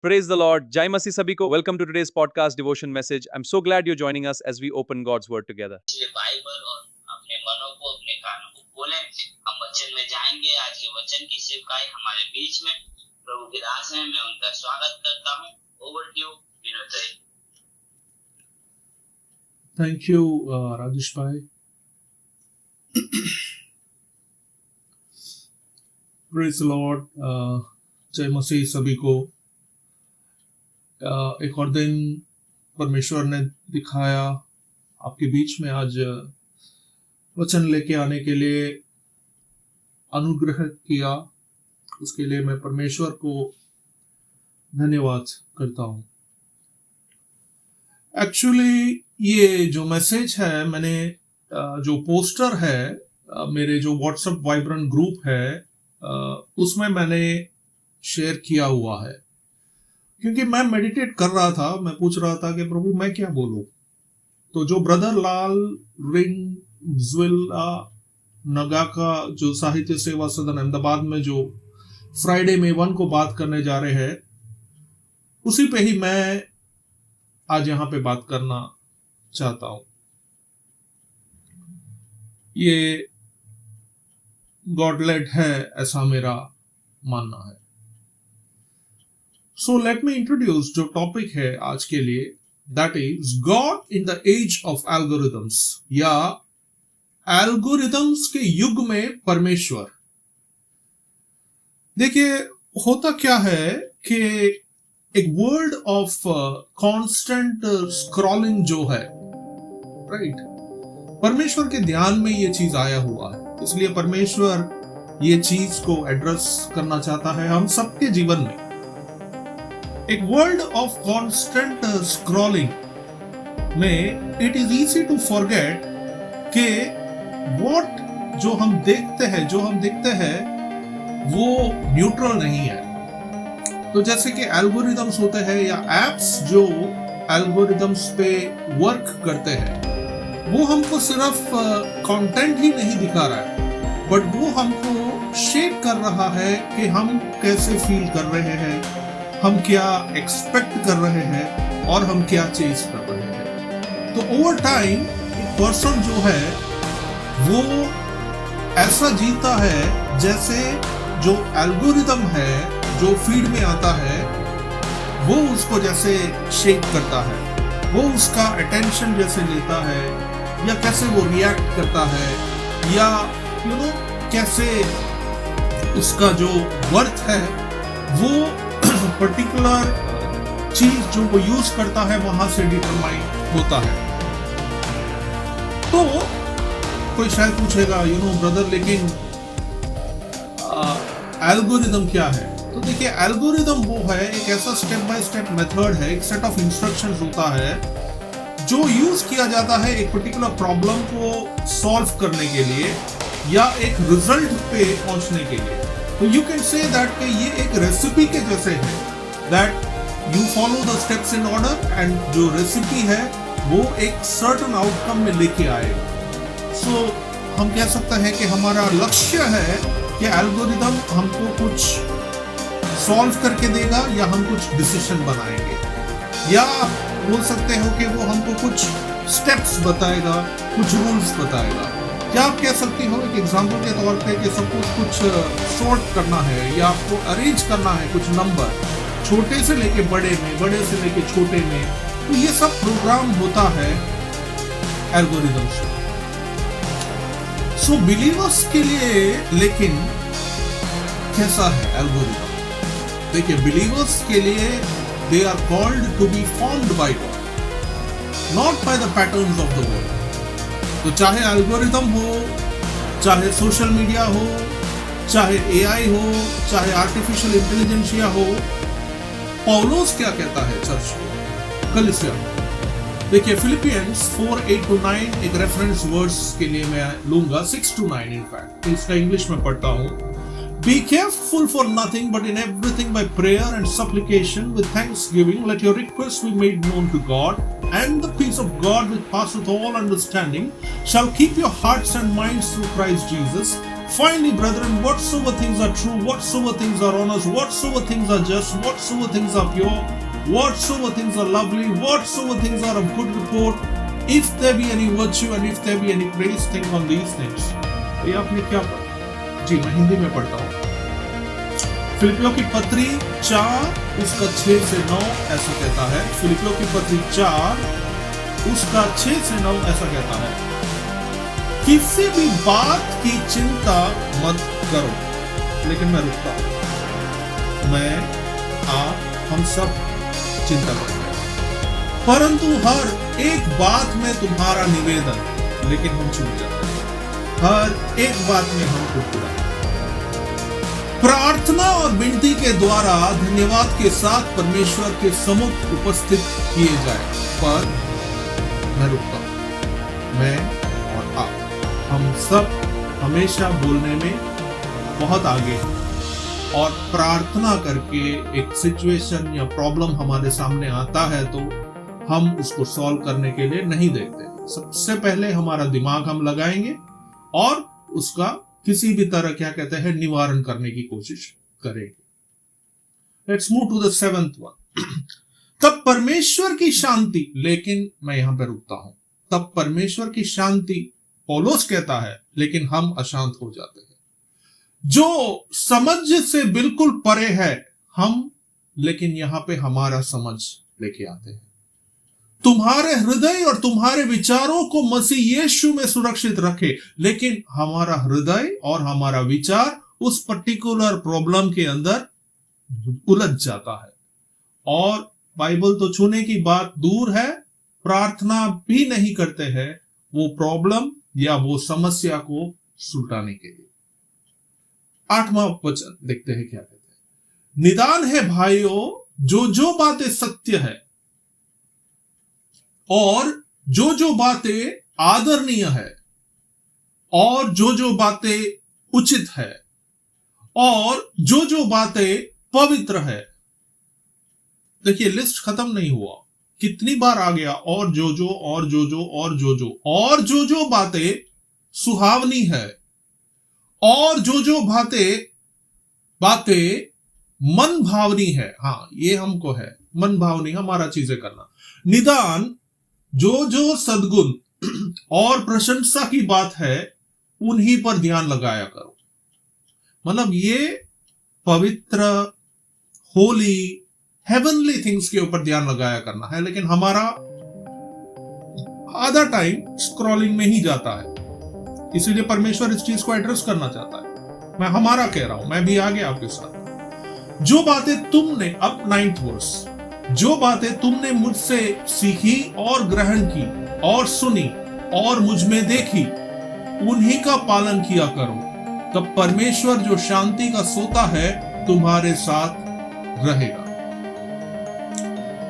Praise the Lord. Jai Masi sabhi ko. Welcome to today's podcast devotion message. I'm so glad you're joining us as we open God's word together. ये Bible और अपने मनों को अपने कानों को खोलें। हम वचन में जाएंगे। आज के वचन की सेवकाई हमारे बीच में प्रभु के दास हैं, मैं उनका स्वागत करता हूँ। Over to you Vinod. Thank you, Rajesh bhai. Praise the Lord. जय मसीह सभी को। एक और दिन परमेश्वर ने दिखाया आपके बीच में आज वचन लेके आने के लिए अनुग्रह किया। उसके लिए मैं परमेश्वर को धन्यवाद करता हूँ। एक्चुअली ये जो मैसेज है, मैंने जो पोस्टर है मेरे जो व्हाट्सएप वाइब्रेंट ग्रुप है उसमें मैंने शेयर किया हुआ है, क्योंकि मैं मेडिटेट कर रहा था। मैं पूछ रहा था कि प्रभु मैं क्या बोलूं। तो जो ब्रदर लाल रिंग जुएला नगा का जो साहित्य सेवा सदन अहमदाबाद में जो फ्राइडे में 1 को बात करने जा रहे हैं, उसी पे ही मैं आज यहां पे बात करना चाहता हूं। ये गॉड-लेड है, ऐसा मेरा मानना है। सो लेट मी इंट्रोड्यूस जो टॉपिक है आज के लिए, that is God in the age of algorithms, या एल्गोरिदम्स के युग में परमेश्वर। देखिए होता क्या है कि एक वर्ल्ड ऑफ कांस्टेंट स्क्रॉलिंग जो है, राइट, परमेश्वर के ध्यान में ये चीज आया हुआ है। इसलिए परमेश्वर ये चीज को एड्रेस करना चाहता है हम सबके जीवन में। एक वर्ल्ड ऑफ कांस्टेंट स्क्रॉलिंग में it is easy to forget कि व्हाट जो हम देखते हैं वो न्यूट्रल नहीं है। तो जैसे कि एल्गोरिदम्स होते हैं या एप्स जो एल्गोरिदम्स पे वर्क करते हैं, वो हमको सिर्फ कंटेंट ही नहीं दिखा रहा है, बट वो हमको शेप कर रहा है कि हम कैसे फील कर रहे हैं, हम क्या एक्सपेक्ट कर रहे हैं और हम क्या चेज कर रहे हैं। तो ओवर टाइम एक पर्सन जो है वो ऐसा जीता है जैसे जो एल्गोरिदम है जो फीड में आता है वो उसको जैसे शेप करता है, वो उसका अटेंशन जैसे लेता है, या कैसे वो रिएक्ट करता है, या कैसे उसका जो वर्थ है वो पर्टिकुलर चीज जो वो यूज करता है वहां से डिटरमाइन होता है। तो कोई शायद पूछेगा ब्रदर, लेकिन एल्गोरिदम क्या है? तो देखिए, एल्गोरिदम वो है एक ऐसा स्टेप बाय स्टेप मेथड है, एक सेट ऑफ इंस्ट्रक्शंस होता है जो यूज किया जाता है एक पर्टिकुलर प्रॉब्लम को सॉल्व करने के लिए या एक रिजल्ट पे पहुंचने के लिए। तो यू कैन से दैट कि ये एक रेसिपी के जैसे है, that you follow the steps in order and जो रेसिपी है वो एक सर्टेन आउटकम में लेके आएगा। सो हम कह सकते हैं कि हमारा लक्ष्य है कि एल्गोरिदम हमको कुछ सॉल्व करके देगा या हम कुछ डिसीजन बनाएंगे, या बोल सकते हो कि वो हमको कुछ स्टेप्स बताएगा, कुछ रूल्स बताएगा। क्या आप कह सकती हो एक एग्जांपल के तौर पे कि सपोज कुछ सॉर्ट करना है या आपको अरेंज करना है कुछ नंबर, छोटे से लेके बड़े में, बड़े से लेके छोटे में, तो ये सब प्रोग्राम होता है एल्गोरिदम से। सो बिलीवर्स के लिए लेकिन कैसा है एल्गोरिदम? देखिए, बिलीवर्स के लिए they are called to be formed by God, not by the patterns of the world. तो चाहे एल्गोरिदम हो, चाहे सोशल मीडिया हो, चाहे एआई हो, चाहे आर्टिफिशियल इंटेलिजेंसिया हो, पौलुस क्या कहता है चर्च को, कलीसिया को? देखिए, फिलिपियंस 4:8-9 एक रेफरेंस वर्स के लिए मैं लूंगा, 6-9 इनफैक्ट, इसका इंग्लिश में पढ़ता हूं। Be careful for nothing, but in everything by prayer and supplication with thanksgiving let your requests be made known to God, and the peace of God which passeth all understanding shall keep your hearts and minds through Christ Jesus. Finally, brethren, whatsoever things are true, whatsoever things are honest, whatsoever things are just, whatsoever things are pure, whatsoever things are lovely, whatsoever things are of good report, if there be any virtue and if there be any praise, think on these things. ये आपने क्या पढ़ा? जी, मैं हिंदी में पढ़ता हूँ। फिलिपियों की पत्री 4 उसका 6 से 9 ऐसा कहता है। फिलिपियों की पत्री 4 उसका 6 से 9 ऐसा कहता है, किसी भी बात की चिंता मत करो। लेकिन मैं रुकता हूं, मैं आप हम सब चिंता करते हैं, परंतु हर एक बात में तुम्हारा निवेदन, लेकिन हम चूक जाते हैं, हर एक बात में हम कुड़कुड़ाते हैं, प्रार्थना और विनती के द्वारा धन्यवाद के साथ परमेश्वर के सम्मुख उपस्थित किए जाए। पर मैं रुकता हूं, मैं और आप हम सब हमेशा बोलने में बहुत आगे हैं और प्रार्थना करके एक सिचुएशन या प्रॉब्लम हमारे सामने आता है तो हम उसको सॉल्व करने के लिए नहीं देखते। सबसे पहले हमारा दिमाग हम लगाएंगे और उसका किसी भी तरह क्या कहते हैं निवारण करने की कोशिश करेंगे। Let's move to the 7th one. तब परमेश्वर की शांति, लेकिन मैं यहां पे रुकता हूं, तब परमेश्वर की शांति पौलुस कहता है, लेकिन हम अशांत हो जाते हैं, जो समझ से बिल्कुल परे है हम, लेकिन यहां पे हमारा समझ लेके आते हैं। तुम्हारे हृदय और तुम्हारे विचारों को मसीह यीशु में सुरक्षित रखे, लेकिन हमारा हृदय और हमारा विचार उस पर्टिकुलर प्रॉब्लम के अंदर उलझ जाता है और बाइबल तो छूने की बात दूर है, प्रार्थना भी नहीं करते हैं वो प्रॉब्लम या वो समस्या को सुलटाने के लिए। 8वां वचन देखते हैं क्या कहते हैं। निदान है भाइयों, जो बातें सत्य है और जो बातें आदरणीय है और जो बातें उचित है और जो बातें पवित्र है। देखिए लिस्ट खत्म नहीं हुआ, कितनी बार आ गया, और जो बातें सुहावनी है और जो बातें मन भावनी है। हाँ, ये हमको है मन भावनी, हमारा चीजें करना। निदान जो सद्गुण और प्रशंसा की बात है उन्हीं पर ध्यान लगाया करो। मतलब ये पवित्र, होली, हेवनली थिंग्स के ऊपर ध्यान लगाया करना है, लेकिन हमारा आधा टाइम स्क्रॉलिंग में ही जाता है। इसीलिए परमेश्वर इस चीज को एड्रेस करना चाहता है। मैं हमारा कह रहा हूं, मैं भी आगे आपके साथ। जो बातें तुमने, अब 9th वर्स, जो बातें तुमने मुझसे सीखी और ग्रहण की और सुनी और मुझ में देखी, उन्हीं का पालन किया करो, तब परमेश्वर जो शांति का सोता है तुम्हारे साथ रहेगा।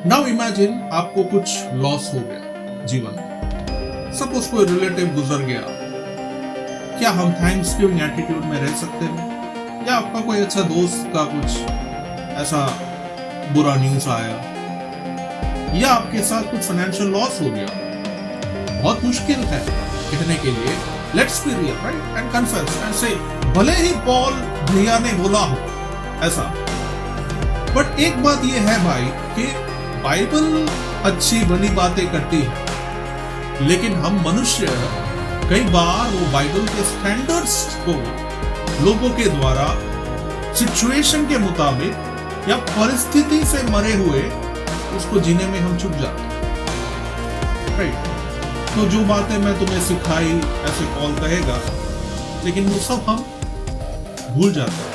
नाउ इमेजिन आपको कुछ लॉस हो गया जीवन में, सपोज कोई रिलेटिव गुजर गया, क्या हम थैंक्सगिविंग एटीट्यूड में रह सकते हैं? या आपका कोई अच्छा दोस्त का कुछ ऐसा बुरा न्यूज आया, या आपके साथ कुछ फाइनेंशियल लॉस हो गया, बहुत मुश्किल है कहने के लिए let's be real, right, and confess and से, भले ही पॉल भैया ने बोला हो ऐसा, बट एक बात ये है भाई कि बाइबल अच्छी भली बातें करती है, लेकिन हम मनुष्य कई बार वो बाइबल के स्टैंडर्ड्स को लोगों के द्वारा सिचुएशन के मुताबिक या परिस्थिति से मरे हुए उसको जीने में हम चूक जाते हैं, राइट। तो जो बातें मैं तुम्हें सिखाई, ऐसे पॉल कहेगा, लेकिन वो सब हम भूल जाते हैं।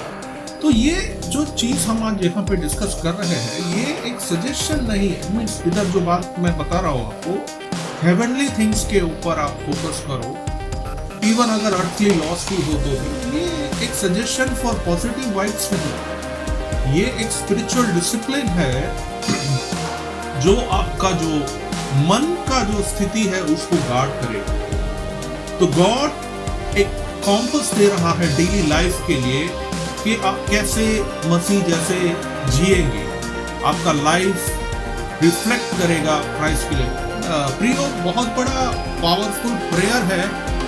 तो ये जो चीज हम आज यहाँ पे डिस्कस कर रहे हैं, ये एक सजेशन नहीं है। मीन्स इधर जो बात मैं बता रहा हूँ आपको, हेवनली थिंग्स के ऊपर आप फोकस करो, इवन अगर अर्थली लॉस भी हो तो भी। ये एक सजेशन फॉर पॉजिटिव वाइब्स नहीं, ये एक स्पिरिचुअल डिसिप्लिन है जो आपका जो मन का जो स्थिति है उसको गार्ड करेगा। तो गॉड एक कॉम्पस दे रहा है डेली लाइफ के लिए कि आप कैसे मसीह जैसे जिएंगे, आपका लाइफ रिफ्लेक्ट करेगा क्राइस्ट के लिए। प्रियो, बहुत बड़ा पावरफुल प्रेयर है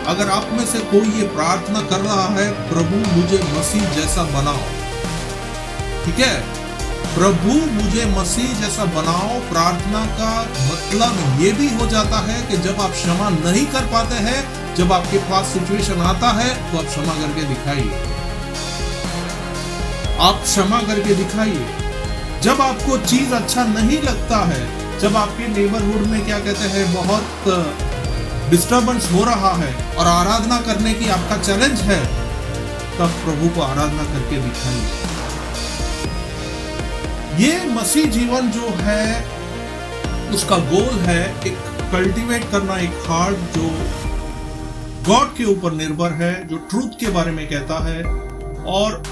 अगर आप में से कोई ये प्रार्थना कर रहा है, प्रभु मुझे मसीह जैसा बनाओ, ठीक है, प्रभु मुझे मसीह जैसा बनाओ, प्रार्थना का मतलब ये भी हो जाता है कि जब आप क्षमा नहीं कर पाते हैं, जब आपके पास सिचुएशन आता है, तो आप क्षमा करके दिखाइए, आप क्षमा करके दिखाइए। जब आपको चीज अच्छा नहीं लगता है, जब आपके नेबरहुड में क्या कहते हैं बहुत डिस्टर्बेंस हो रहा है और आराधना करने की आपका चैलेंज है, तब प्रभु को आराधना करके दिखाइए। ये मसीह जीवन जो है उसका गोल है एक कल्टीवेट करना, एक हार्ट जो गॉड के ऊपर निर्भर है, जो ट्रूथ के बारे में कहता है, और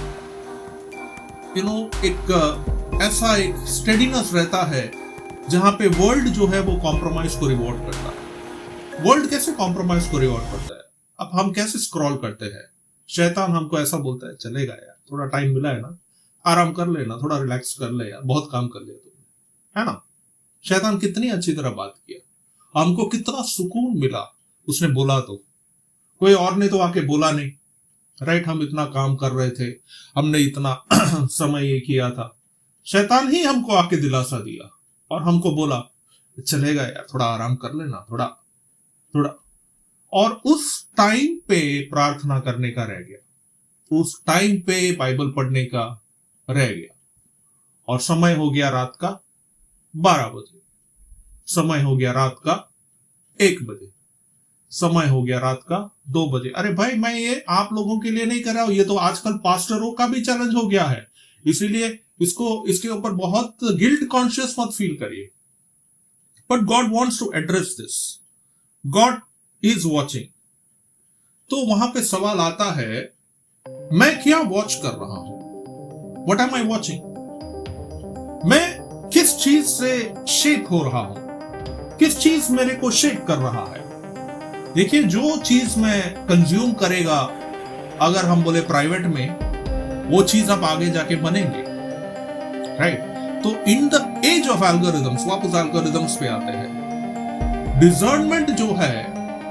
एक ऐसा एक स्टेडीनेस रहता है जहां पे वर्ल्ड जो है वो कॉम्प्रोमाइज को रिवॉर्ड करता है। वर्ल्ड कैसे कॉम्प्रोमाइज को रिवॉर्ड करता है? अब हम कैसे स्क्रॉल करते हैं, शैतान हमको ऐसा बोलता है, चलेगा यार, थोड़ा टाइम मिला है ना, आराम कर लेना, थोड़ा रिलैक्स कर ले यार, बहुत काम कर लिया तुमने, है ना। शैतान कितनी अच्छी तरह बात किया, हमको कितना सुकून मिला, उसने बोला तो, कोई और ने तो आके बोला नहीं, राइट। हम इतना काम कर रहे थे, हमने इतना समय ये किया था, शैतान ही हमको आके दिलासा दिया और हमको बोला चलेगा यार, थोड़ा आराम कर लेना, थोड़ा थोड़ा। और उस टाइम पे प्रार्थना करने का रह गया, उस टाइम पे बाइबल पढ़ने का रह गया, और समय हो गया रात का 12 बजे, समय हो गया रात का 1 बजे, समय हो गया रात का 2 बजे। अरे भाई, मैं ये आप लोगों के लिए नहीं कर रहा हूं, ये तो आजकल पास्टरों का भी चैलेंज हो गया है, इसीलिए इसके ऊपर बहुत गिल्ट कॉन्शियस मत फील करिए। But God wants to address this, God is watching. तो वहां पे सवाल आता है, मैं क्या वॉच कर रहा हूं? What am I watching? मैं किस चीज से शेप हो रहा हूं? किस चीज मेरे को शेप कर रहा है? देखिए, जो चीज मैं कंज्यूम करेगा, अगर हम बोले प्राइवेट में, वो चीज आप आगे जाके बनेंगे, राइट। तो in the age of algorithms, वापस एल्गोरिथम्स पे आते हैं, डिसर्नमेंट जो है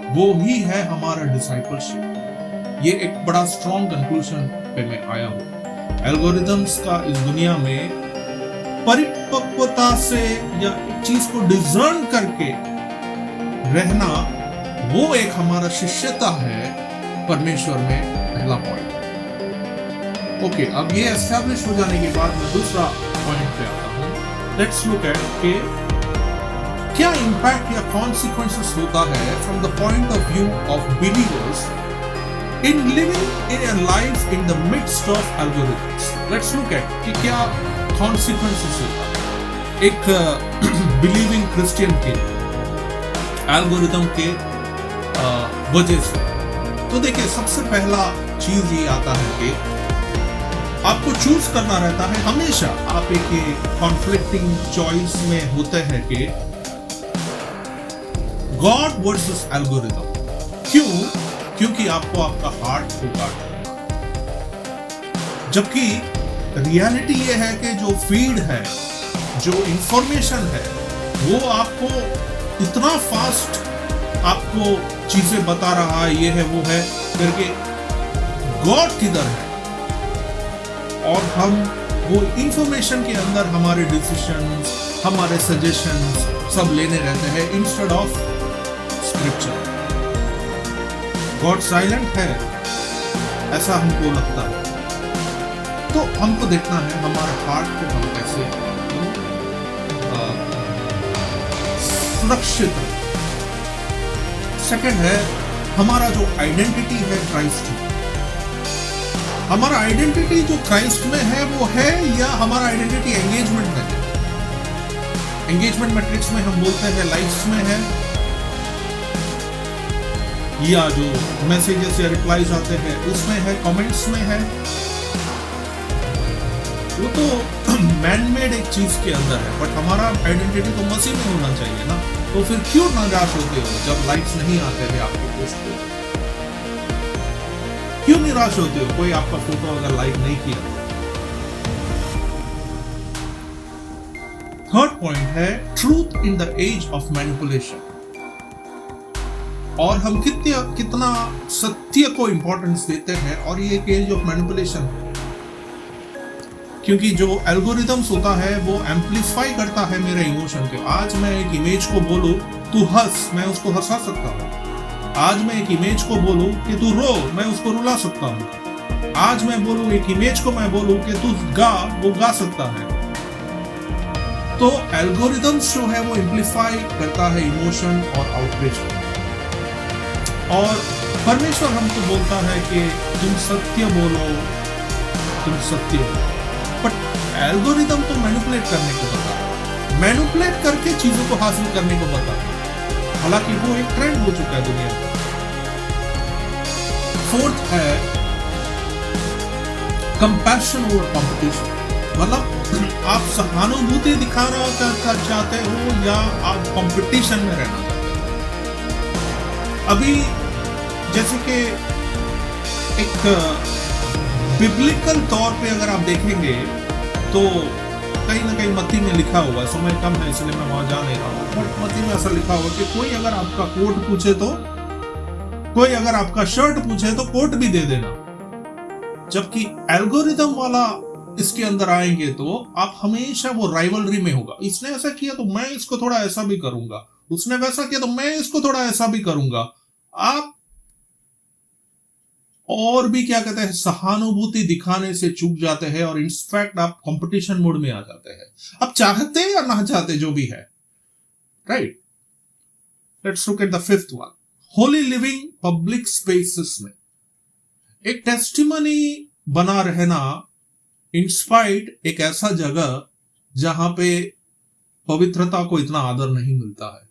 वो ही है हमारा डिसाइपलशिप। ये एक बड़ा स्ट्रॉन्ग कंक्लूजन पे मैं आया हूं। एल्गोरिथम्स का इस दुनिया में परिपक्वता से या एक चीज को डिसर्न करके रहना, वो एक हमारा शिष्यता है परमेश्वर में, पहला पॉइंट। ओके, अब ये एस्टैब्लिश हो जाने के बाद मैं दूसरा पॉइंट पे आता हूं। लेट्स लुक एट के क्या इंपैक्ट या कॉन्सिक्वेंसेस होता है from the point of view of believers in living in a life in the midst of algorithms. Let's look at कि क्या कॉन्सिक्वेंसेस होता है एक बिलीविंग क्रिश्चियन के एल्गोरिथम के वजह से। तो देखिए, सबसे पहला चीज ये आता है कि आपको चूज करना रहता है हमेशा। आप एक कॉन्फ्लिक्टिंग चॉइस में होते हैं कि गॉड वर्सेस एल्गोरिथम। क्यों? क्योंकि आपको आपका हार्ट को काटना है। जबकि रियलिटी ये है कि जो फीड है, जो इंफॉर्मेशन है, वो आपको इतना फास्ट आपको चीजें बता रहा है, ये है वो है करके, गॉड किधर है? और हम वो इंफॉर्मेशन के अंदर हमारे डिसीजंस, हमारे सजेशंस सब लेने रहते हैं instead of scripture. God silent है ऐसा हमको लगता है, तो हमको देखना है हमारे हार्ट को हम कैसे सुरक्षित रखें। सेकंड है हमारा जो आइडेंटिटी है क्राइस्ट में। हमारा आइडेंटिटी जो क्राइस्ट में है वो है, या हमारा आइडेंटिटी एंगेजमेंट में है? एंगेजमेंट मैट्रिक्स में हम बोलते हैं लाइक्स में है, या जो मैसेजेस या रिप्लाईज आते हैं उसमें है, कमेंट्स में है। वो तो मैन-मेड एक चीज के अंदर है, बट हमारा आइडेंटिटी तो मसीह में होना चाहिए ना। तो फिर क्यों निराश होते हो जब लाइक्स नहीं आते थे आपके पोस्ट को? क्यों निराश होते हो कोई आपका फोटो अगर लाइक नहीं किया? थर्ड पॉइंट है truth in the age of manipulation. और हम कितना सत्य को इंपॉर्टेंस देते हैं, और ये एक एज ऑफ मैनिपुलेशन है। क्योंकि जो एल्गोरिथम्स होता है वो एम्पलीफाई करता है मेरे इमोशन को। आज मैं एक इमेज को बोलूं तू हंस, मैं उसको हंसा सकता हूँ। आज मैं एक इमेज को बोलूं कि तू रो, मैं उसको रुला सकता हूँ। आज मैं बोलूं एक इमेज को, मैं बोलूं कि तू गा, वो गा सकता है। तो एल्गोरिथम्स जो है वो एम्पलीफाई करता है इमोशन और आउटरीच को। और परमेश्वर हमको बोलता है कि तुम सत्य बोलो, तुम सत्य बोलो। बट एल्गोरिथम तो मैनिपुलेट करने को बता है, मैनिपुलेट करके चीजों को हासिल करने को बता है। हालांकि वो एक ट्रेंड हो चुका है दुनिया में। फोर्थ है कंपैशन ओवर कंपटीशन। मतलब आप सहानुभूति दिखाना चाहते हो या आप कंपटीशन में रहना चाहते हो। अभी जैसे कि एक बिब्लिकल तौर पे अगर आप देखेंगे तो कहीं ना कहीं मत्ती में लिखा हुआ, समय कम है इसलिए मैं वहां जा नहीं रहा हूँ, बट मत्ती में ऐसा लिखा हुआ कि कोई अगर आपका कोट पूछे तो, कोई अगर आपका शर्ट पूछे तो कोट भी दे देना। जबकि एल्गोरिथम वाला इसके अंदर आएंगे तो आप हमेशा वो राइवलरी में होगा। इसने ऐसा किया तो मैं इसको थोड़ा ऐसा भी करूंगा, उसने वैसा किया तो मैं इसको थोड़ा ऐसा भी करूंगा। आप और भी क्या कहते हैं, सहानुभूति दिखाने से चूक जाते हैं और इनफैक्ट आप कंपटीशन मोड में आ जाते हैं। आप चाहते या ना चाहते जो भी है, right. Let's look at the fifth one, Holi living public spaces में एक टेस्टिमनी बना रहना इंस्पाइट एक ऐसा जगह जहां पे पवित्रता को इतना आदर नहीं मिलता है।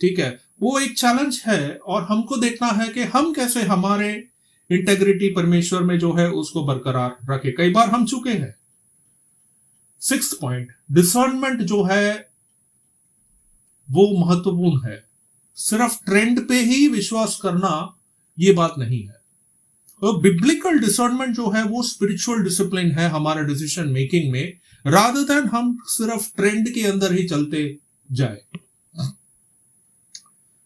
ठीक है, वो एक चैलेंज है और हमको देखना है कि हम कैसे हमारे इंटेग्रिटी परमेश्वर में जो है उसको बरकरार रखे। कई बार हम चुके हैं। सिक्स्थ पॉइंट, डिसर्नमेंट जो है वो महत्वपूर्ण है। सिर्फ ट्रेंड पे ही विश्वास करना ये बात नहीं है। तो बिब्लिकल डिसर्नमेंट जो है वो स्पिरिचुअल डिसिप्लिन है हमारे डिसीजन मेकिंग में, रादर देन हम सिर्फ ट्रेंड के अंदर ही चलते जाए।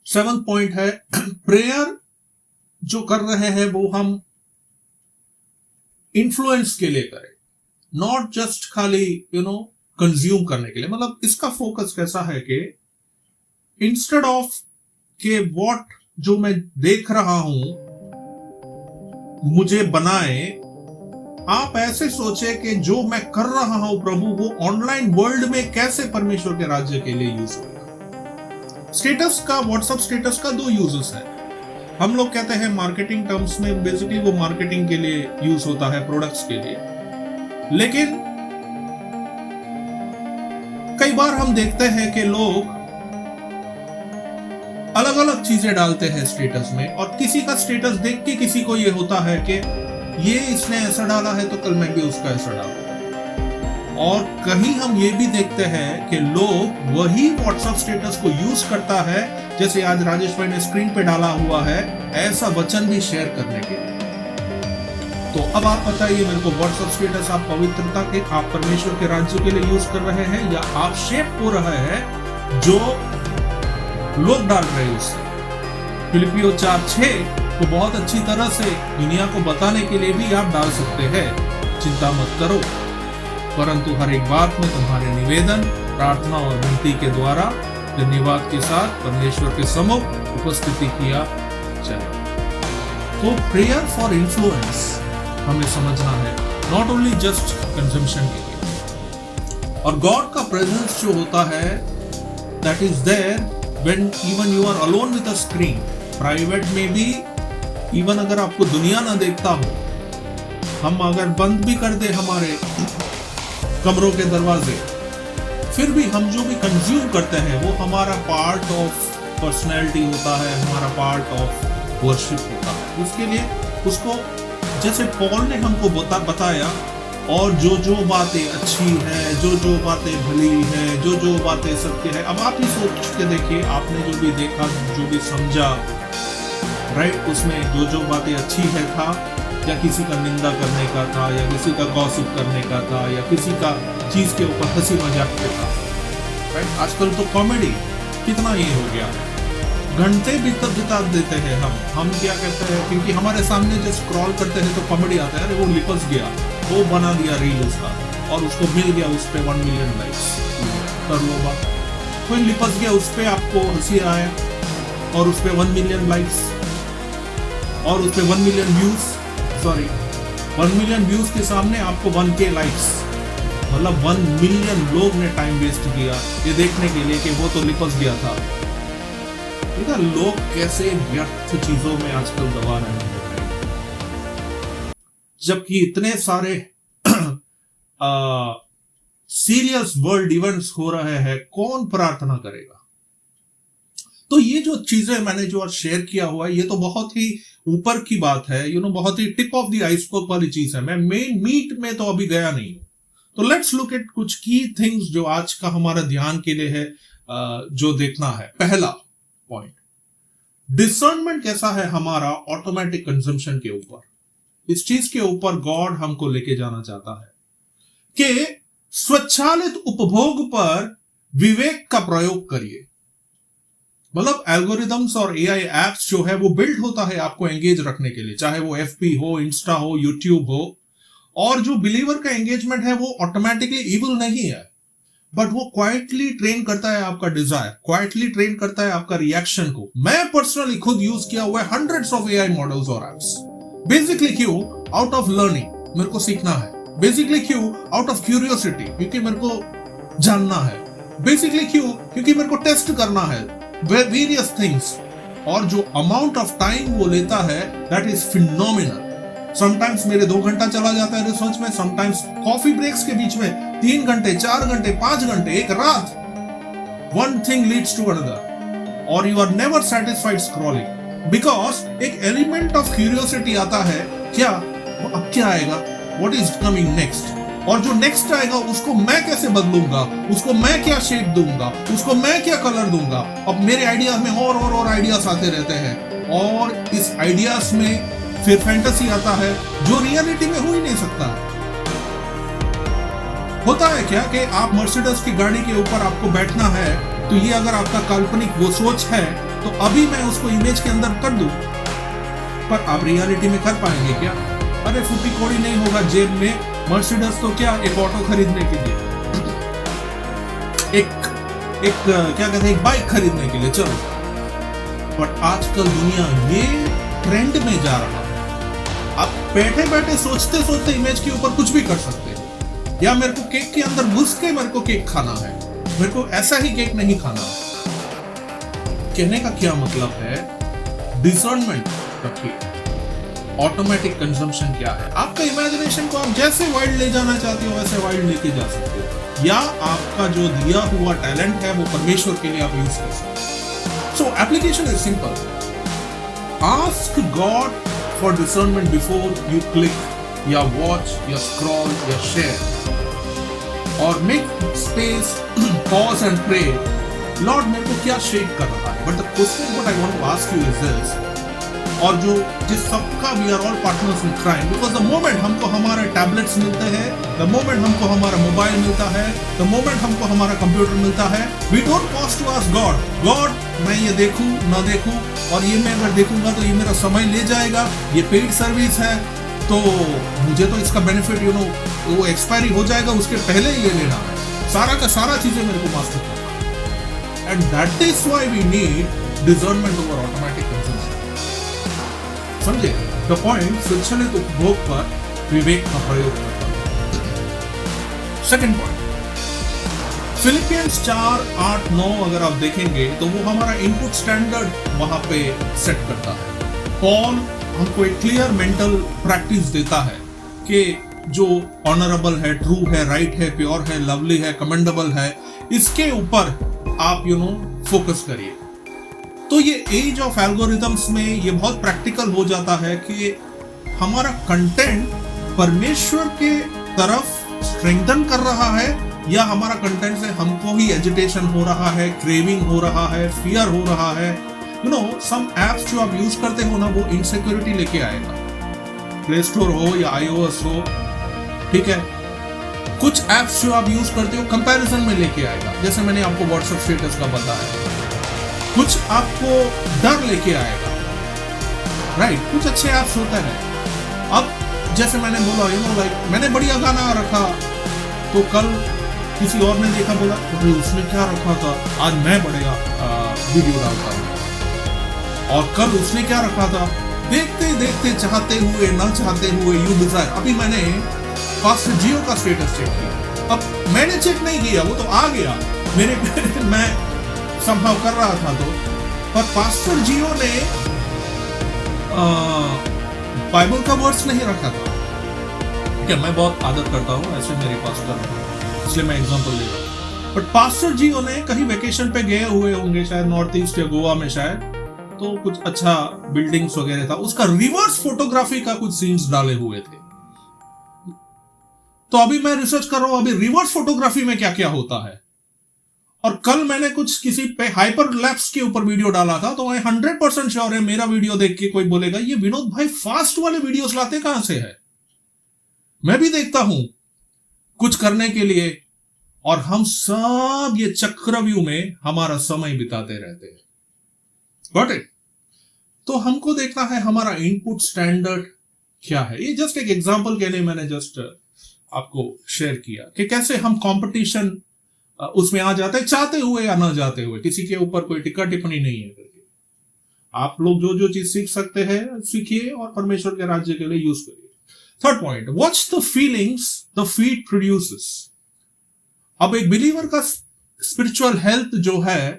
सेवंथ पॉइंट है, प्रेयर जो कर रहे हैं वो हम इन्फ्लुएंस के लिए करें, नॉट जस्ट खाली कंज्यूम करने के लिए। मतलब इसका फोकस कैसा है कि इंस्टेड ऑफ के व्हाट जो मैं देख रहा हूं मुझे बनाए, आप ऐसे सोचे कि जो मैं कर रहा हूं प्रभु वो ऑनलाइन वर्ल्ड में कैसे परमेश्वर के राज्य के लिए यूज होगा। स्टेटस का, व्हाट्सएप स्टेटस का दो यूजेस है। हम लोग कहते हैं मार्केटिंग टर्म्स में, बेसिकली वो मार्केटिंग के लिए यूज होता है, प्रोडक्ट्स के लिए। लेकिन कई बार हम देखते हैं कि लोग अलग अलग चीजें डालते हैं स्टेटस में, और किसी का स्टेटस देख के किसी को ये होता है कि ये इसने ऐसा डाला है तो कल मैं भी उसका ऐसा डालूं। और कहीं हम ये भी देखते हैं कि लोग वही व्हाट्सएप स्टेटस को यूज करता है, जैसे आज राजेश भाई ने स्क्रीन पे डाला हुआ है, ऐसा वचन भी शेयर करने के लिए। तो अब आप बताइए मेरे को, व्हाट्सएप स्टेटस आप पवित्रता के, आप परमेश्वर के राज्य के लिए यूज कर रहे हैं या आप शेप हो रहे हैं जो लोग डाल रहे हैं उससे। फिलिपियो 4:6 को बहुत अच्छी तरह से दुनिया को बताने के लिए भी आप डाल सकते हैं, चिंता मत करो, परंतु हर एक बात में तुम्हारे निवेदन, प्रार्थना और विनती के द्वारा धन्यवाद के साथ परमेश्वर के सम्मुख उपस्थिति किया जाए। तो प्रेयर फॉर इन्फ्लुएंस हमें समझना है, नॉट ओनली जस्ट कंजम्पशन के लिए। और गॉड का प्रेजेंस जो होता है, that is there when even you are alone with a screen. Private में भी, इवन अगर आपको दुनिया ना देखता हो, हम अगर बंद भी कर दे हमारे कमरों के दरवाजे, फिर भी हम जो भी कंज्यूम करते हैं वो हमारा पार्ट ऑफ पर्सनैलिटी होता है, हमारा पार्ट ऑफ वर्शिप होता है। उसके लिए उसको, जैसे पॉल ने हमको बताया, और जो बातें अच्छी है, जो बातें भली है, जो बातें सत्य है। अब आप ही सोच के देखिए, आपने जो भी देखा, जो भी समझा, राइट, उसमें जो बातें अच्छी है था, या किसी का निंदा करने का था, या किसी का गॉसिप करने का था, या किसी का चीज के ऊपर हंसी मजाक पे था, राइट। आजकल तो कॉमेडी कितना ये हो गया है, घंटे बिता देते हैं हम क्या कहते हैं, क्योंकि हमारे सामने जब स्क्रॉल करते हैं तो कॉमेडी आता है, अरे वो लिपस गया, वो बना दिया रील उसका और उसको मिल गया उस पे 1 मिलियन लाइक्स, कर लो बात। कोई लिपस गया उस पे, आपको हंसी आया और उस पे 1 मिलियन लाइक्स और उस पे 1 मिलियन व्यूज, 1 मिलियन व्यूज के सामने आपको 1K लाइक्स, मतलब 1 मिलियन लोग ने टाइम वेस्ट किया ये देखने के लिए कि वो तो लिपस गया था। ठीक है, लोग कैसे व्यर्थ चीजों में आजकल दबा रहे हैं, जबकि इतने सारे सीरियस वर्ल्ड इवेंट्स हो रहे हैं, कौन प्रार्थना करेगा? तो ये जो चीजें मैंने जो आज शेयर किया हुआ है, ये तो बहुत ही ऊपर की बात है, बहुत ही टिप ऑफ द आइसबर्ग वाली चीज है। मैं मेन मीट में तो अभी गया नहीं हूं। तो लेट्स लुक एट कुछ की थिंग्स जो आज का हमारा ध्यान के लिए है, जो देखना है। पहला पॉइंट, डिसर्नमेंट कैसा है हमारा ऑटोमेटिक कंजम्पशन के ऊपर। इस चीज के ऊपर गॉड हमको लेके जाना चाहता है कि स्वचालित उपभोग पर विवेक का प्रयोग करिए। मतलब एल्गोरिदम्स और एआई एप्स जो है वो बिल्ड होता है आपको एंगेज रखने के लिए, चाहे वो एफबी हो, इंस्टा हो, यूट्यूब हो। और जो बिलीवर का एंगेजमेंट है वो ऑटोमेटिकली इविल नहीं है, बट वो क्वाइटली ट्रेन करता है आपका डिजायर, क्वाइटली ट्रेन करता है आपका रिएक्शन को। मैं पर्सनली खुद यूज किया हुआ है हंड्रेड्स ऑफ एआई मॉडल्स और एप्स। बेसिकली क्यों? आउट ऑफ लर्निंग, मेरे को सीखना है। बेसिकली क्यों? आउट ऑफ क्यूरियोसिटी, क्योंकि मेरे को जानना है। बेसिकली क्यों? क्योंकि मेरे को टेस्ट करना है वेरियस थिंग्स। और जो अमाउंट ऑफ टाइम वो लेता है दैट इज फिनोमिनल। समटाइम्स मेरे 2 घंटा चला जाता है रिसर्च में, समटाइम्स कॉफी ब्रेक्स के बीच में 3 घंटे, 4 घंटे, 5 घंटे, एक रात। One thing leads to another और you are never satisfied scrolling, because एक एलिमेंट ऑफ क्यूरियोसिटी आता है। क्या अब क्या आएगा, व्हाट इज कमिंग नेक्स्ट, और जो नेक्स्ट आएगा उसको मैं कैसे बदलूंगा, उसको मैं क्या शेड दूंगा, उसको मैं क्या कलर दूंगा। अब मेरे आइडियाज में और आइडियाज आते रहते हैं, और इस आइडियाज में फिर फैंटेसी आता है जो रियलिटी में हो ही नहीं सकता। होता है क्या कि आप मर्सिडीज की गाड़ी के ऊपर आपको बैठना है, तो ये अगर आपका काल्पनिक वो सोच है तो अभी मैं उसको इमेज के अंदर कर दूं, पर आप रियलिटी में कर पाएंगे क्या? अरे फुटी कोड़ी नहीं होगा जेब में। मर्सिडीज तो क्या, एक ऑटो खरीदने के लिए, एक क्या कहते हैं, एक बाइक खरीदने के लिए चलो। बट आजकल दुनिया ये ट्रेंड में जा रहा है। आप बैठे बैठे सोचते सोचते इमेज के ऊपर कुछ भी कर सकते हैं। या मेरे को केक के अंदर घुस के मेरे को केक खाना है, मेरे को ऐसा ही केक नहीं खाना है। कहने का क्या मतलब है, डिसर्नमेंट रखिए। ऑटोमेटिक कंजम्पशन क्या है? आपका इमेजिनेशन को आप जैसे वाइल्ड ले जाना चाहते हो वैसे वाइल्ड लेके जा सकते हो, या आपका जो दिया हुआ टैलेंट है वो परमेश्वर के लिए आप यूज कर सकते हो। सो application is simple, ask God for discernment before you click या watch या scroll या share, or make space, pause and pray, Lord मेरे को क्या शेक कर रहा है? But the question what I want to ask you is this, और जो जिस सबका we are all partners in crime, because the moment हमको हमारे टैबलेट्स मिलते हैं, the moment हमको हमारा मोबाइल मिलता है, the moment हमको हमारा कंप्यूटर मिलता है, we don't pause to ask God मैं ये देखूं ना देखूं, और ये मैं अगर देखूंगा तो ये मेरा समय ले जाएगा, ये पेड सर्विस है तो मुझे तो इसका बेनिफिट वो एक्सपायरी हो जाएगा, उसके पहले ही ले लेना है। सारा का सारा चीजें मेरे को मास्टर करना है, and that is why we need discernment over automatic consumption. समझे द पॉइंट? स्वचालित उपभोग पर विवेक का प्रयोग करना। सेकंड पॉइंट, फिलिपियंस 4:8-9 अगर आप देखेंगे तो वो हमारा इनपुट स्टैंडर्ड वहां पे सेट करता है। पॉल हमको एक क्लियर मेंटल प्रैक्टिस देता है कि जो ऑनरेबल है, ट्रू है, राइट है, प्योर है, लवली है, कमेंडेबल है, इसके ऊपर आप फोकस करिए। तो ये एज ऑफ एल्गोरिथम्स में ये बहुत प्रैक्टिकल हो जाता है कि हमारा कंटेंट परमेश्वर के तरफ स्ट्रेंथन कर रहा है, या हमारा कंटेंट से हमको ही एजिटेशन हो रहा है, क्रेविंग हो रहा है, फियर हो रहा है। सम एप्स जो आप यूज करते हो ना, वो इनसिक्योरिटी लेके आएगा। प्ले स्टोर हो या iOS हो, ठीक है। कुछ एप्स जो आप यूज करते हो कंपैरिजन में लेके आएगा, जैसे मैंने आपको व्हाट्सएप स्टेटस का बताया, कुछ आपको डर लेके आएगा, राइट? कुछ अच्छे ऐप्स होते हैं। अब जैसे मैंने बोला, लाइक मैंने बढ़िया गाना रखा, तो कल किसी और ने देखा, बोला तो उसने क्या रखा था, आज मैं बढ़िया वीडियो डालता हूँ। और कल उसने क्या रखा था, देखते देखते, चाहते हुए न चाहते हुए, यू डिजायर। अभी मैंने पास्टर जियो का स्टेटस चेक किया। अब मैंने चेक नहीं किया, वो तो आ गया मेरे मैं संभव कर रहा था, तो पर पास्टर जियो ने बाइबल का वर्ड्स नहीं रखा था। ठीक है, मैं बहुत आदत करता हूँ ऐसे मेरे पास्टर, इसलिए मैं एग्जांपल ले रहा हूँ। बट पास्टर जियो ने कहीं वेकेशन पे गए हुए होंगे, शायद नॉर्थ ईस्ट या गोवा में शायद, तो कुछ अच्छा बिल्डिंग्स वगैरह था, उसका रिवर्स फोटोग्राफी का कुछ सीन्स डाले हुए थे। तो अभी मैं रिसर्च कर रहा हूं, अभी रिवर्स फोटोग्राफी में क्या क्या होता है। और कल मैंने कुछ किसी पे हाइपर लैप्स के ऊपर वीडियो डाला था, तो मैं 100% श्योर है मेरा वीडियो देख के कोई बोलेगा, ये विनोद भाई फास्ट वाले वीडियोस लाते कहां से है? मैं भी देखता हूं कुछ करने के लिए, और हम सब ये चक्रव्यूह में हमारा समय बिताते रहते हैं। Got it? तो हमको देखना है हमारा इनपुट स्टैंडर्ड क्या है। ये जस्ट एक एग्जांपल के लिए मैंने जस्ट आपको शेयर किया कि कैसे हम कंपटीशन उसमें आ जाते हैं, चाहते हुए या ना चाहते हुए। किसी के ऊपर कोई टिक्का टिप्पणी नहीं है करके। आप लोग जो जो चीज सीख सकते हैं सीखिए और परमेश्वर के राज्य के लिए यूज करिए। Third point, watch the feelings the feed produces. अब एक बिलीवर का स्पिरिचुअल हेल्थ जो है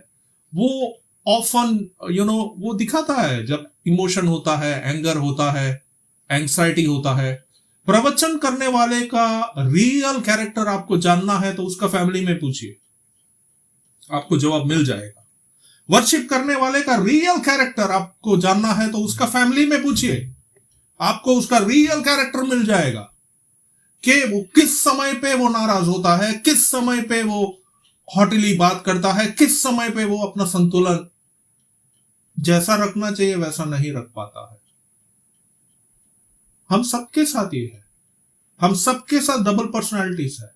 वो ऑफन वो दिखाता है जब इमोशन होता है, एंगर होता है, एंग्जाइटी होता है। प्रवचन करने वाले का रियल कैरेक्टर आपको जानना है तो उसका फैमिली में पूछिए, आपको जवाब मिल जाएगा। वर्शिप करने वाले का रियल कैरेक्टर आपको जानना है तो उसका फैमिली में पूछिए, आपको उसका रियल कैरेक्टर मिल जाएगा कि वो किस समय पे वो नाराज होता है, किस समय पे वो हॉटली बात करता है, किस समय पे वो अपना संतुलन जैसा रखना चाहिए वैसा नहीं रख पाता है। हम सबके साथ ये है, हम सबके साथ डबल पर्सनालिटीज है।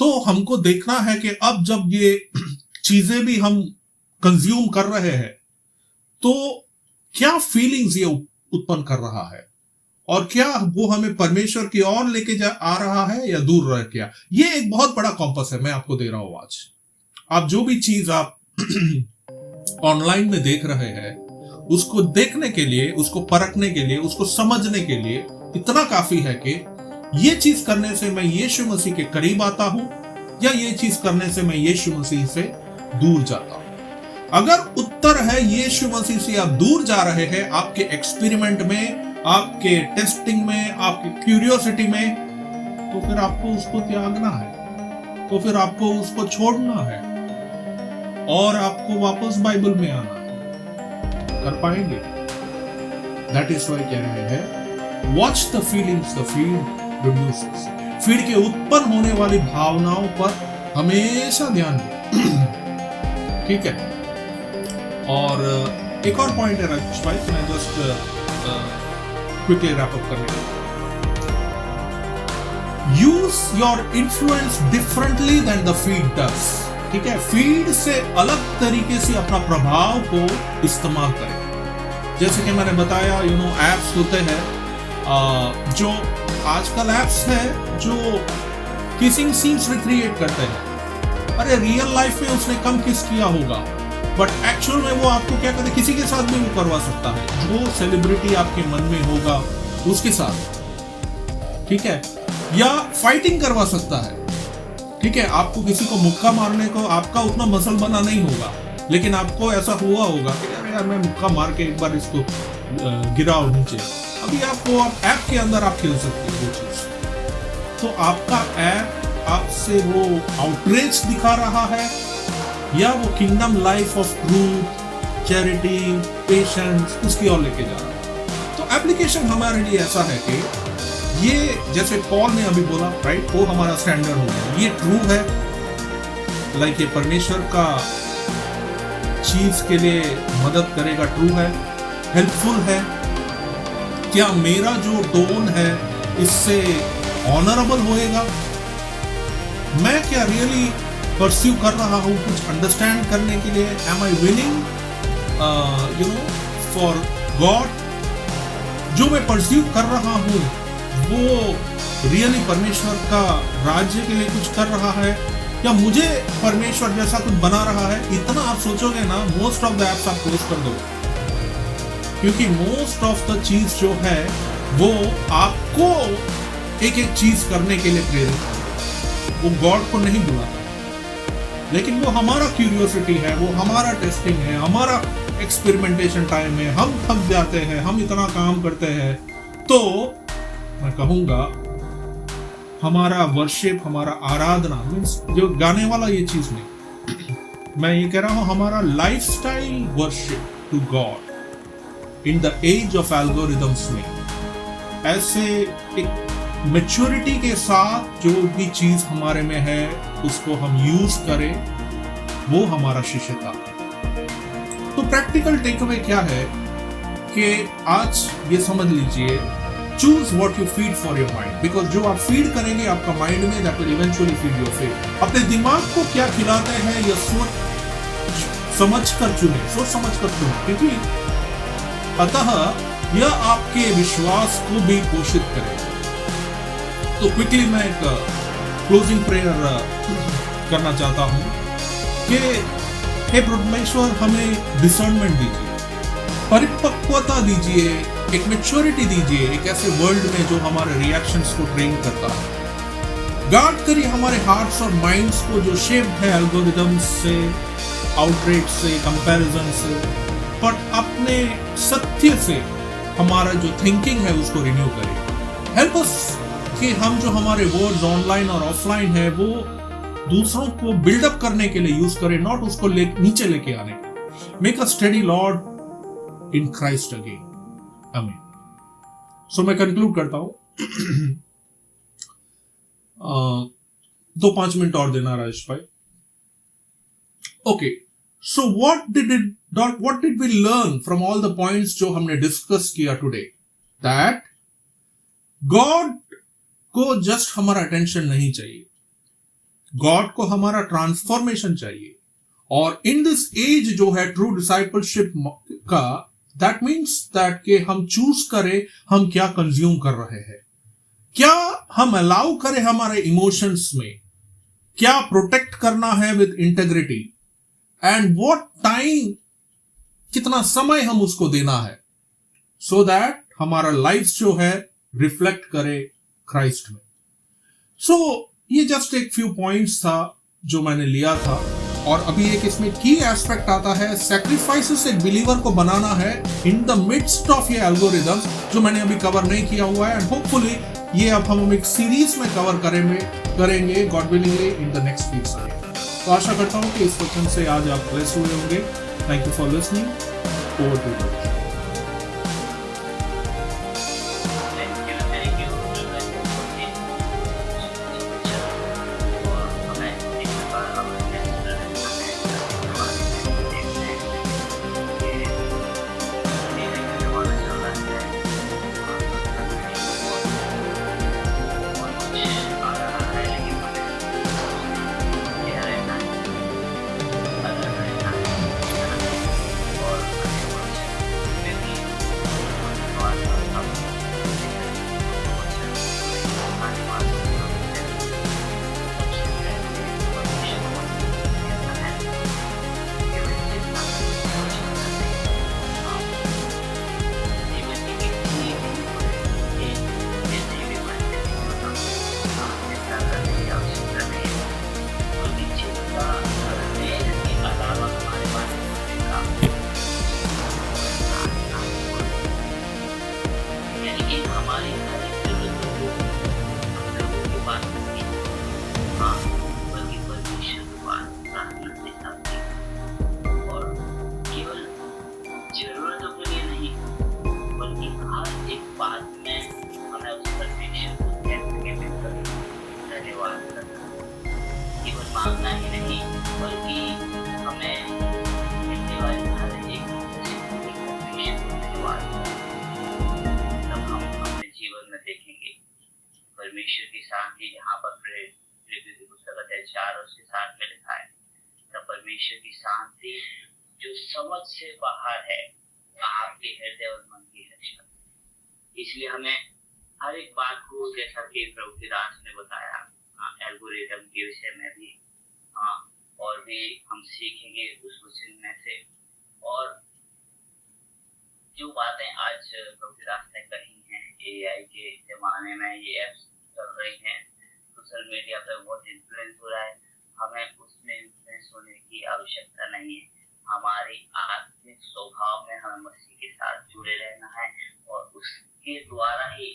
तो हमको देखना है कि अब जब ये चीजें भी हम कंज्यूम कर रहे हैं तो क्या फीलिंग्स ये उत्पन्न कर रहा है, और क्या वो हमें परमेश्वर की ओर लेके आ रहा है या दूर रह गया। ये एक बहुत बड़ा कॉम्पस है मैं आपको दे रहा हूं आज। आप जो भी चीज आप ऑनलाइन में देख रहे हैं उसको देखने के लिए, उसको परखने के लिए, उसको समझने के लिए इतना काफी है कि ये चीज करने से मैं यीशु मसीह के करीब आता हूं या ये चीज करने से मैं यीशु मसीह से दूर जाता हूं। अगर उत्तर है यीशु मसीह से आप दूर जा रहे हैं, आपके एक्सपेरिमेंट में, आपके टेस्टिंग में, आपकी क्यूरियोसिटी में, तो फिर आपको उसको त्यागना है, तो फिर आपको उसको छोड़ना है और आपको वापस बाइबल में आना है। कर पाएंगे? दैट इज वाई कह रहे हैं watch the feelings the feed produces. Feed के उत्पन्न होने वाली भावनाओं पर हमेशा ध्यान दें। ठीक है, और एक और पॉइंट है राजेश भाई, मैं जस्ट क्विकली रैप अप करने। Use your influence differently than the feed does. ठीक है, फीड से अलग तरीके से अपना प्रभाव को इस्तेमाल करें। जैसे कि मैंने बताया एप्स होते हैं जो आजकल एप्स है जो किसिंग सीन्स रिक्रिएट करते हैं। अरे रियल लाइफ में उसने कम किस किया होगा, बट एक्चुअल में वो आपको क्या कहते, किसी के साथ भी वो करवा सकता है, जो सेलिब्रिटी आपके मन में होगा उसके साथ। ठीक है, या फाइटिंग करवा सकता है। ठीक है, आपको किसी को मुक्का मारने को आपका उतना मसल बना नहीं होगा, लेकिन आपको ऐसा हुआ होगा कि यार मैं मुक्का मार के एक बार इसको गिराओ नीचे। अभी आपको ऐप के अंदर आप खेल सकते हो वो चीज। तो आपका ऐप आपसे वो आउटरीच दिखा रहा है या वो kingdom life of truth, charity, patience उसकी ओर लेके जा रहा है। तो एप्लीकेशन हमारे लिए ऐसा है कि ये जैसे पॉल ने अभी बोला, राइट, वो हमारा स्टैंडर्ड हो गया, ये ट्रू है, लाइक ये परमेश्वर का चीज के लिए मदद करेगा, ट्रू है, हेल्पफुल है। क्या मेरा जो टोन है इससे ऑनरेबल होएगा? मैं क्या रियली परस्यू कर रहा हूँ कुछ अंडरस्टैंड करने के लिए? Am I winning for God? जो मैं परस्यू कर रहा हूँ वो रियली परमेश्वर का राज्य के लिए कुछ कर रहा है, या मुझे परमेश्वर जैसा कुछ बना रहा है? इतना आप सोचोगे ना, मोस्ट ऑफ द एप्स आप क्लोज कर दो, क्योंकि मोस्ट ऑफ द चीज जो है वो आपको एक एक चीज करने के लिए प्रेरित, वो गॉड को नहीं बुलाता। लेकिन वो हमारा क्यूरियोसिटी है, वो हमारा टेस्टिंग है, हमारा एक्सपेरिमेंटेशन टाइम है। हम थक जाते हैं, हम इतना काम करते हैं, तो मैं कहूंगा हमारा वर्शिप, हमारा आराधना मीन्स जो गाने वाला ये चीज नहीं, मैं ये कह रहा हूं हमारा lifestyle worship to God in the age of algorithms में, ऐसे एक मैच्योरिटी के साथ जो भी चीज हमारे में है उसको हम यूज करें, वो हमारा शिष्यता है। तो प्रैक्टिकल टेकअवे क्या है कि आज ये समझ लीजिए, choose what you feed for your mind, because जो आप फीड करेंगे आपका माइंड में, that will eventually feed your faith. अपने दिमाग को क्या खिलाते हैं यह सोच समझ कर चुने, क्योंकि अतः यह आपके विश्वास को भी पोषित करेगा। तो क्विकली मैं एक क्लोजिंग प्रेयर करना चाहता हूं कि हे परमेश्वर हमें डिसर्नमेंट दीजिए, परिपक्वता दीजिए, एक मैच्योरिटी दीजिए, एक ऐसे वर्ल्ड में जो हमारे रिएक्शंस को ट्रेन करता है। गार्ड करिए हमारे हार्ट्स और माइंड्स को जो शेप है एल्गोरिदम्स से, आउटरीच से, कंपैरिजन से, पर अपने सत्य से हमारा जो थिंकिंग है उसको रिन्यू करिए। हेल्प अस कि हम जो हमारे वर्ड्स ऑनलाइन और ऑफलाइन है वो दूसरों को बिल्डअप करने के लिए यूज करें, नॉट उसको नीचे लेके आने के। Make a study Lord in Christ again, आमीन। सो मैं कंक्लूड करता हूं। 2-5 मिनट और देना राजेश भाई। Okay, so what did we learn from all the points जो हमने डिस्कस किया टुडे? दैट गॉड को जस्ट हमारा अटेंशन नहीं चाहिए, गॉड को हमारा ट्रांसफॉर्मेशन चाहिए। और इन दिस एज जो है ट्रू डिसाइपलशिप का, दैट मीन्स दैट कि हम चूज करें हम क्या कंज्यूम कर रहे हैं, क्या हम अलाउ करें हमारे इमोशंस में, क्या प्रोटेक्ट करना है with integrity, and what time, कितना समय हम उसको देना है, सो दैट हमारा लाइफ जो है रिफ्लेक्ट करे क्राइस्ट में। सो ये जस्ट एक फ्यू पॉइंट्स था जो मैंने लिया था। और अभी एक इसमें की एस्पेक्ट आता है, सैक्रिफाइसेस एक बिलीवर को बनाना है इन द मिडस्ट ऑफ ये एल्गोरिदम्स, जो मैंने अभी कवर नहीं किया हुआ है, एंड होपफुली ये अब हम एक सीरीज में कवर करेंगे God willingly in the next weeks. तो आशा करता हूं कि इस वचन से आज आप ब्लेस हुए होंगे। Thank you for listening. Over to you. मांगना ही नहीं बल्कि हमें मिलने वाली हर एक तब हम अपने जीवन में देखेंगे परमेश्वर की शांति, जहाँ पर पुस्तक अध्याय 4 और उसके 7 में लिखा परमेश्वर की शांति जो समझ से बाहर है आपके हृदय और मन की रक्षा। इसलिए हमें हर एक बात को, जैसा कि प्रभु के दास ने बताया, एल्गोरिथम के विषय में भी, हाँ, और भी हम सीखेंगे उस वचन में से। और जो बातें आज प्रभु के दास ने कही हैं, एआई के जमाने में ये एप्स चल रही हैं, सोशल मीडिया पर बहुत इन्फ्लुएंस हो रहा है, हमें उसमें इन्फ्लुएंस होने की आवश्यकता नहीं है। हमारी आत्मिक स्वभाव में हमें मसीह के साथ जुड़े रहना है और उसके द्वारा ही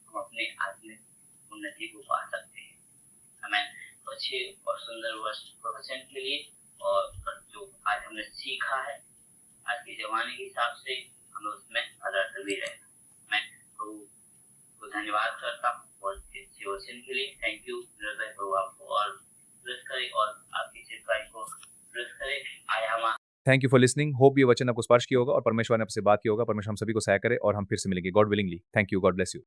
हम अपने आत्मिक उन्नति को पा सकते हैं। हमें अच्छे और सुंदर वचन के लिए और जो आज हमने सीखा है आज के जमाने के हिसाब से हमें उसमें अलर्ट भी रहना। मैं प्रभु को धन्यवाद करता हूँ और अच्छे वचन के लिए। थैंक यू ब्रदर, प्रभु आपको और ब्लेस करे और आपकी सेवकाई को ब्लेस करे। आया हम thank you for listening. Hope ये वचन आपको स्पर्श किया होगा और परमेश्वर ने आपसे बात की होगा। परमेश्वर हम सभी को सहाय करे और हम फिर से मिलेंगे God willingly. Thank you. God bless you.